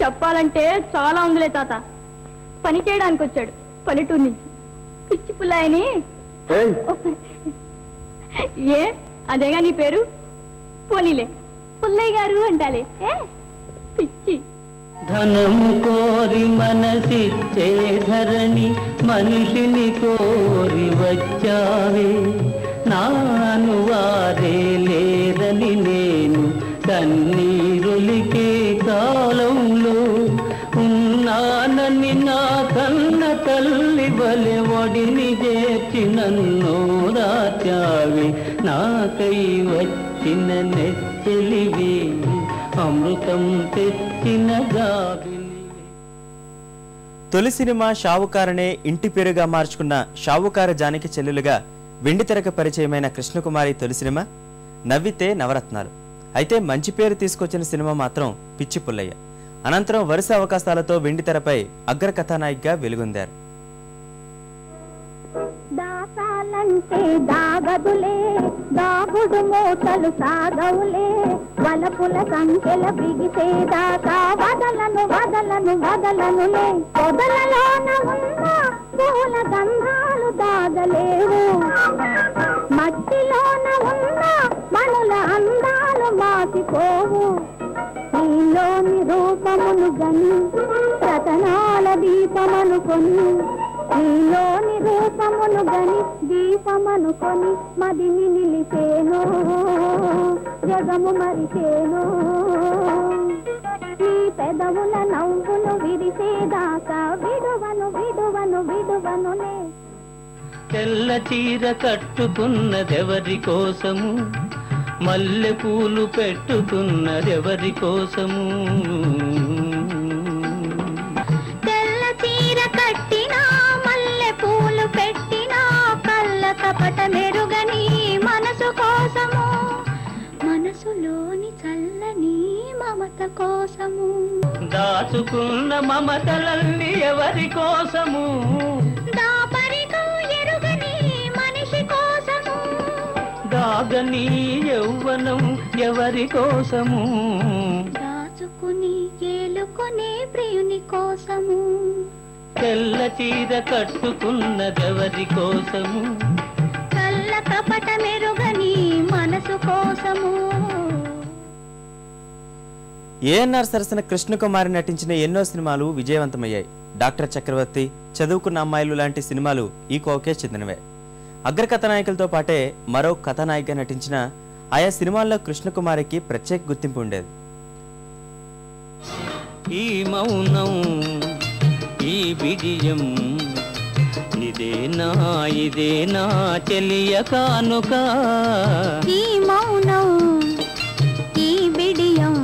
చెప్పాలంటే చాలా ఉందిలే తాత. పని చేయడానికి వచ్చాడు పల్లెటూరు నుంచి. పిచ్చి పుల్లాయని. ఏ అదేగా నీ పేరు? పోనీలే పుల్లయ్య గారు అంటాలే. పిచ్చి. ధనము కోరి మనసిచ్చే ధరణి మనిషిని కోరి వచ్చావే. నాను వారే లేరని నేను కన్నీరులికే కాలంలో ఉన్నానని నా కన్న తల్లి వలె ఒడిని చేర్చి నన్ను రాచావే. నాకై వచ్చిన నెచ్చలివే అమృతం తెచ్చిన గాబిలి. తొలి సినిమా షావుకారనే ఇంటి పేరుగా మార్చుకున్న షావుకార జానకి చెల్లెలుగా వెండితెరకు పరిచయమైన కృష్ణకుమారి తొలి సినిమా నవ్వితే నవరత్నాలు. అయితే మంచి పేరు తీసుకొచ్చిన సినిమా మాత్రం పిచ్చి పుల్లయ్య. అనంతరం వరుస అవకాశాలతో వెండితెరపై అగ్ర కథానాయికగా వెలుగొందారు. దాసాలంటే దాగదులే, దాగుడు మోసలు సాగవులే, వలపుల సంఖ్యల బిగిసేదాకా వదలను వదలను వదలనులే. పొదలలోన ఉన్న పూల గంధాలు దాగలేవు, మట్టిలోన ఉన్న మనుల అందాలు మాసిపోవు. నీలోని రూపమును గని రతనాల దీపమనుకొని, నీలోని రూపమును గని దీపమనుకొని మదిని నిలిపేను, జగము మరిచేను. నీ పెదవుల నవ్వును విరిసేదాకా విడువను విడువను విడువనులే. తెల్ల చీర కట్టుకున్నదెవరి కోసము, మల్లె పూలు పెట్టుకున్నదెవరి కోసము. తెల్ల చీర కట్టినా మల్లె పూలు పెట్టినా కళ్ళ కపట మెరుగని మనసు కోసము, మనసులోని చల్లని మమత కోసము. దాచుకున్న మమతలన్నీ ఎవరి కోసము, దాపరికం ఎరుగని మనిషి కోసము. దాగని యౌవనం ఎవరి కోసము, దాచుకుని ఏలుకునే ప్రియుని కోసము. తెల్ల చీర కట్టుకున్నదెవరి కోసము, కళ్ళ కపట మెరుగని మనసు కోసము. ఏఎన్ఆర్ సరసన కృష్ణకుమారి నటించిన ఎన్నో సినిమాలు విజయవంతమయ్యాయి. డాక్టర్ చక్రవర్తి, చదువుకున్న అమ్మాయిలు లాంటి సినిమాలు ఈ కోవకే చెందినవే. అగ్ర కథానాయకులతో పాటే మరో కథానాయికగా నటించిన ఆయా సినిమాల్లో కృష్ణకుమారికి ప్రత్యేక గుర్తింపు ఉండేది. ఈ మౌనం ఈ బిడియం ఇదేనా ఇదేనా చెలియ కానుక. ఈ మౌనం ఈ బిడియం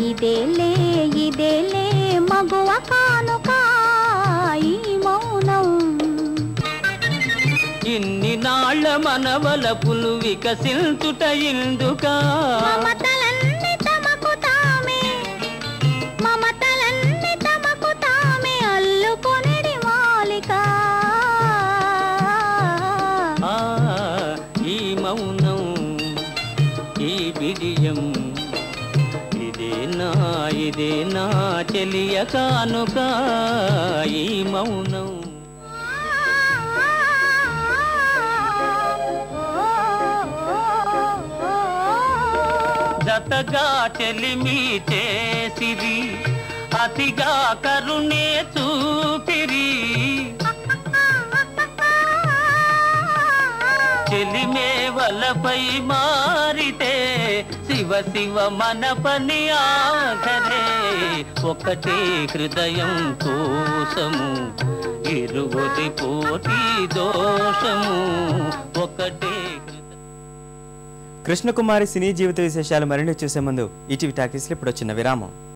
ఇదేలే ఇదేలే మగువ కానుక. ఈ మౌనం ఇన్ని నాళ్ల మనవలపులు వికసించుట ఇందుక. మమతలన్నీ తమకు తామే, మమతలన్నీ తమకు తామే అల్లుకొనిడి మాలిక. ఈ మౌనం ఈ బిడియం ఇదేనా ఇదేనా చెలియ కానుక. ఈ మౌనం జతగా చెలిమి చేసిరి, అతిగా కరుణే చూపిరి. చెలిమే వలపై మారితే శివ శివ మన పని ఆఖరే. ఒకటే హృదయం కోసము ఇరువురి పోటీ దోషము. ఒకటే కృష్ణకుమారి సినీ జీవిత విశేషాలు మరిన్ని చూసే ముందు ఈటీవీ టాకీస్లో ఇప్పుడు వచ్చిన విరామం.